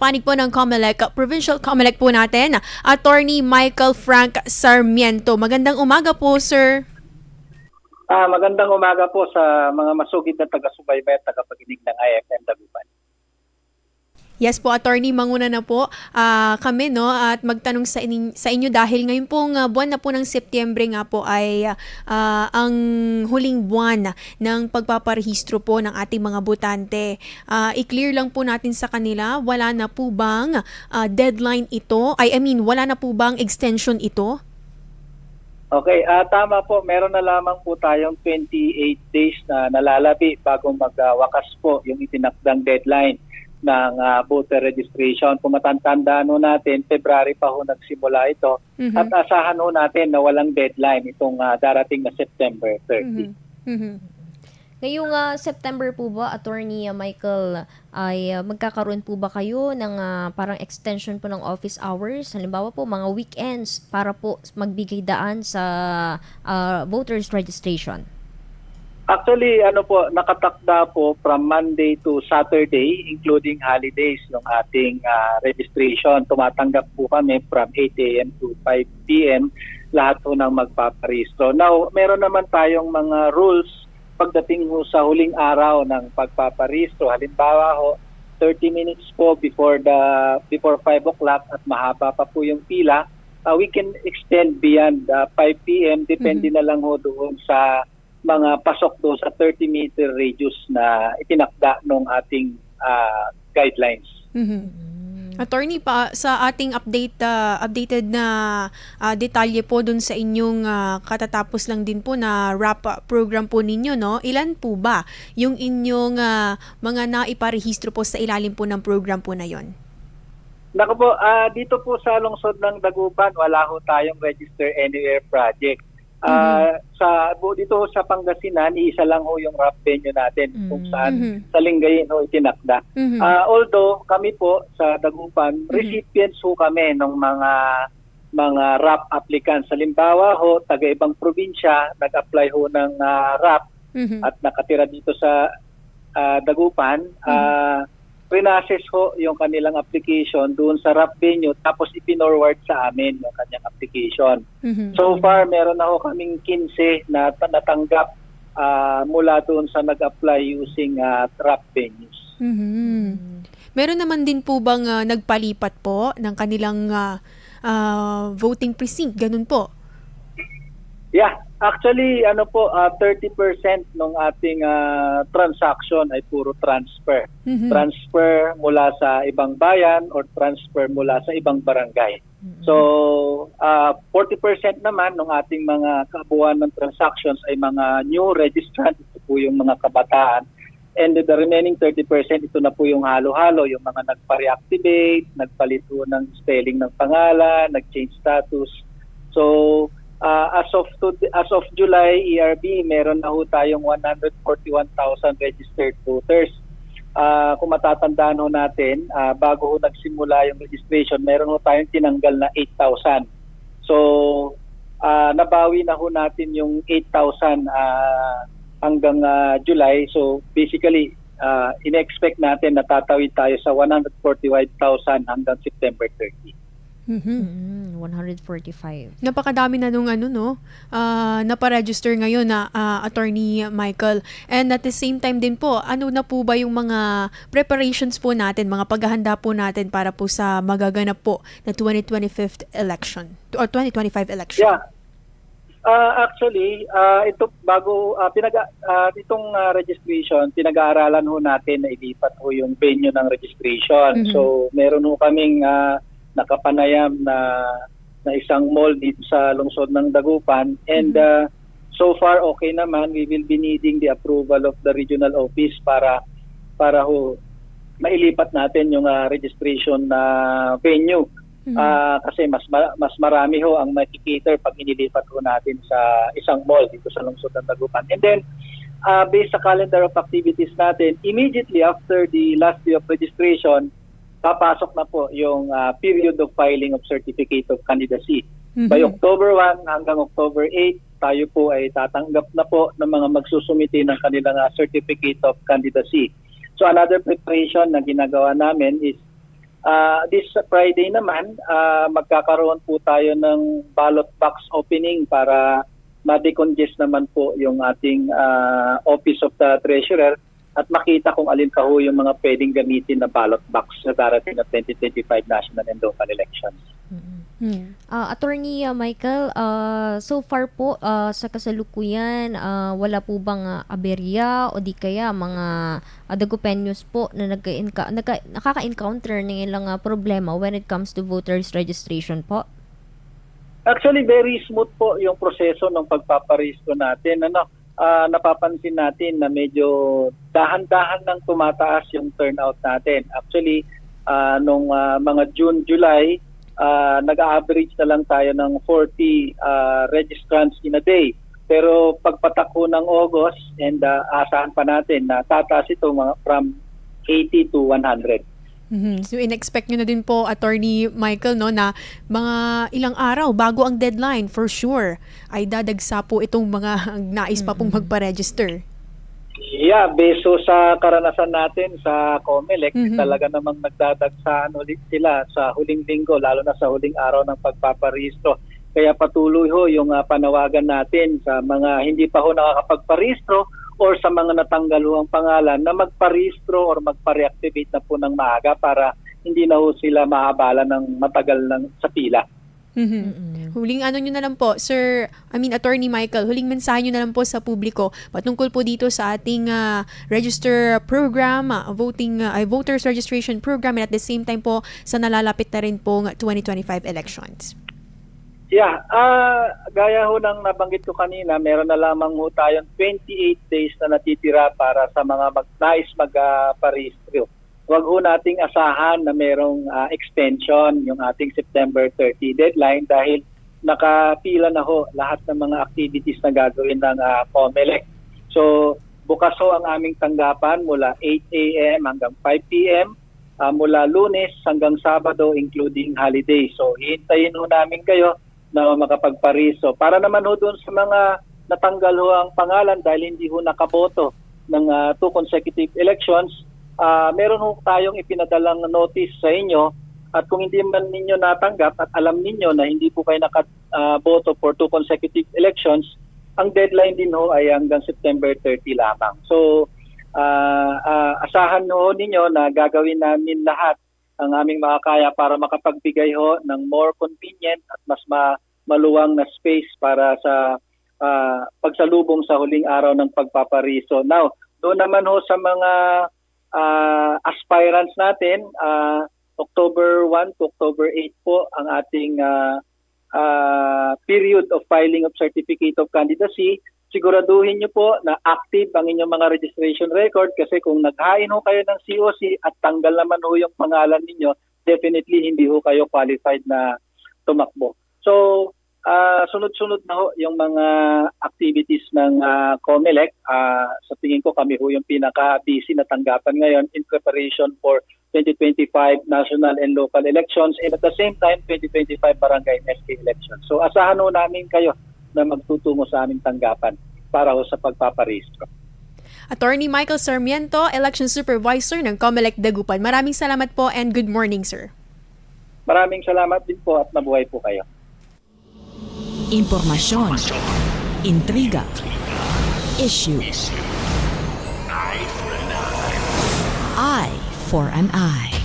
panig po ng COMELEC, Provincial COMELEC po natin, Attorney Michael Frank Sarmiento. Magandang umaga po, sir. Magandang umaga po sa mga masugid na taga-subaybay at tagapakinig ng IFM Dagupan. Yes po, Attorney, manguna na po kami at magtanong sa inyo dahil ngayon pong buwan na po ng Setyembre nga po ay ang huling buwan ng pagpaparehistro po ng ating mga botante. I-clear lang po natin sa kanila, wala na po bang deadline ito? Wala na po bang extension ito? Okay, tama po. Meron na lamang po tayong 28 days na nalalabi bago magwakas po yung itinakdang deadline ng voter registration. Kung matantandaan natin, February pa ho nagsimula ito at asahan natin na walang deadline itong darating na September 30. Ngayong September po ba, Attorney Michael, ay magkakaroon po ba kayo ng parang extension po ng office hours? Halimbawa po, mga weekends para po magbigay daan sa voters registration? Actually, nakatakda po from Monday to Saturday, including holidays, yung ating registration. Tumatanggap po kami from 8 a.m. to 5 p.m. Lahat po ng magpaparehistro. Now, meron naman tayong mga rules pagdating ho sa huling araw ng pagpaparehistro. Halimbawa ho, 30 minutes po before 5 o'clock at mahaba pa po yung pila. We can extend beyond 5 p.m. Depende na lang ho doon sa mga pasok doon sa 30-meter radius na itinakda ng ating guidelines. Attorney, pa sa ating updated na detalye po dun sa inyong katatapos lang din po na wrap-up program po ninyo, no? Ilan po ba yung inyong mga naiparehistro po sa ilalim po ng program po na yon? Naku po, dito po sa lungsod ng Dagupan, wala ho tayong Register Anywhere project. Dito sa Pangasinan, isa lang ho yung rap venue natin kung saan sa Lingayen ho itinakda. Although kami po sa Dagupan, recipients ho kami ng mga rap applicants. Halimbawa ho, taga-ibang probinsya, nag-apply ho ng rap at nakatira dito sa Dagupan. Pinases ho yung kanilang application doon sa rap venue tapos ipinorward sa amin yung kanyang application. So far, meron na ho kaming 15 na natanggap mula doon sa nag-apply using rap venues. Meron naman din po bang nagpalipat po ng kanilang voting precinct? Ganun po? Yeah, actually 30% ng ating transaction ay puro transfer. Transfer mula sa ibang bayan or transfer mula sa ibang barangay. So 40% naman ng ating mga kabuuan ng transactions ay mga new registrant, ito po yung mga kabataan. And the remaining 30%, ito na po yung halo-halo, yung mga nagpa-reactivate, nagpalit po ng spelling ng pangalan, nag-change status. So as of July, ERB, meron na ho tayong 141,000 registered voters. Kung matatandaan ho natin, bago ho nagsimula yung registration, meron ho tayong tinanggal na 8,000. So, nabawi na ho natin yung 8,000 hanggang July. So, basically, in-expect natin na tatawid tayo sa 141,000 hanggang September 30. 145. Napakadami na nung naparegister ngayon na Attorney Michael. And at the same time din po, ano na po ba yung mga preparations po natin, mga paghahanda po natin para po sa magaganap po na 2025 election or 2025 election? Yeah. Actually, ito itong registration, pinag-aaralan ho natin na ilipat ho yung venue ng registration. So, meron ho kaming nakapanayam na isang mall dito sa lungsod ng Dagupan and so far okay naman. We will be needing the approval of the regional office para ho mailipat natin yung registration na venue kasi mas marami ho ang makikita pag inilipat ho natin sa isang mall dito sa lungsod ng Dagupan. And then based sa calendar of activities natin, immediately after the last day of registration, papasok na po yung period of filing of Certificate of Candidacy. By October 1 hanggang October 8, tayo po ay tatanggap na po ng mga magsusumite ng kanilang Certificate of Candidacy. So another preparation na ginagawa namin is This Friday naman, magkakaroon po tayo ng ballot box opening para ma-decongest naman po yung ating Office of the Treasurer at makita kung alin pa ho yung mga pwedeng gamitin na ballot box sa darating na 2025 national and local elections. Attorney Michael, so far po sa kasalukuyan, wala po bang aberya o di kaya mga dagupenyos po na nakaka-encounter ng ilang problema when it comes to voters registration po? Actually, very smooth po yung proseso ng pagpaparehistro natin. Napapansin natin na medyo dahan-dahan nang tumataas yung turnout natin. Actually, nung mga June, July, nag-average na lang tayo ng 40 registrants in a day. Pero pagpatakbo ng August, and asahan pa natin na tataas ito from 80 to 100. So in-expect nyo na din po, Attorney Michael, no, na mga ilang araw bago ang deadline, for sure, ay dadagsa po itong mga nais pa pong magpa-register. Yeah, beso sa karanasan natin sa COMELEC, talaga namang nagdadagsaan ulit sila sa huling linggo, lalo na sa huling araw ng pagpaparehistro. Kaya patuloy ho yung panawagan natin sa mga hindi pa ho nakakapagparehistro or sa mga natanggal ho ang pangalan na magparehistro or magpa-reactivate na po ng maaga para hindi na ho sila maabala ng matagal sa pila. Huling ano nyo na lang po, Attorney Michael, huling mensahe nyo na lang po sa publiko patungkol po dito sa ating register program, voters registration program, and at the same time po sa nalalapit na rin pong 2025 elections. Yeah, gaya ho ng nabanggit ko kanina, meron na lamang ho tayong 28 days na natitira para sa mga nais magparehistro. Huwag ho nating asahan na merong extension yung ating September 30 deadline dahil nakapila na ho lahat ng mga activities na gagawin ng COMELEC. So, bukas ho ang aming tanggapan mula 8 a.m. hanggang 5 p.m. Mula Lunes hanggang Sabado including holiday. So, hihintayin ho namin kayo na makapagpariso. Para naman ho doon sa mga natanggal ho ang pangalan dahil hindi ho nakaboto ng 2 consecutive elections, meron ho tayong ipinadalang notice sa inyo at kung hindi man ninyo natanggap at alam ninyo na hindi po kayo nakaboto for 2 consecutive elections, ang deadline din ho ay hanggang September 30 lamang. So, asahan ho ninyo na gagawin namin lahat ang aming makakaya para makapagbigay ho ng more convenient at mas maluwang na space para sa pagsalubong sa huling araw ng pagpapariso. Now, doon naman ho sa mga aspirants natin, October 1 to October 8 po ang ating period of filing of Certificate of Candidacy. Siguraduhin nyo po na active ang inyong mga registration record kasi kung naghain ho kayo ng COC at tanggal naman ho yung pangalan ninyo, definitely hindi ho kayo qualified na tumakbo. So, sunod-sunod na ho yung mga activities ng COMELEC. Sa tingin ko kami ho yung pinaka-busy na tanggapan ngayon in preparation for 2025 national and local elections and at the same time 2025 barangay and SK elections. So asahan ho namin kayo na magtutungo sa aming tanggapan para ho sa pagpaparehistro. Attorney Michael Sarmiento, Election Supervisor ng COMELEC Dagupan. Maraming salamat po and good morning, sir. Maraming salamat din po at mabuhay po kayo. Impormasyon, intriga, issue. Eye for an eye.